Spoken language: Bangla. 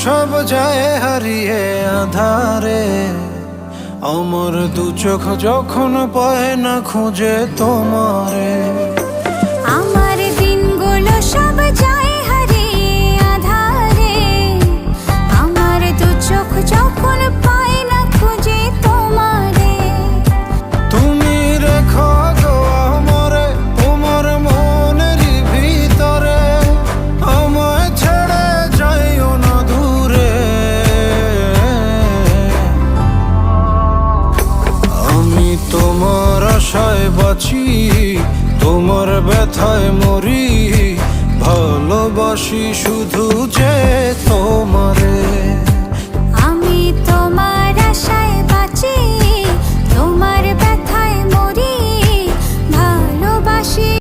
সব যায় হারিয়ে আধারে, আমার দু চোখ যখন পায় না খুঁজে তোমারে। আমার দিনগুলো সব যায় হারিয়ে আঁধারে, আমার দু চোখ যখন পায় না খুঁজে তোমারে। তুমি রেখো গো আমরে তোমার মনের ভিতরে, আমায় ছেড়ে যাইও না দূরে। আমি তোমার আশায় বাঁচি, তোমার ব্যথায় মরি, ভালোবাসি শুধু যে তোমারে।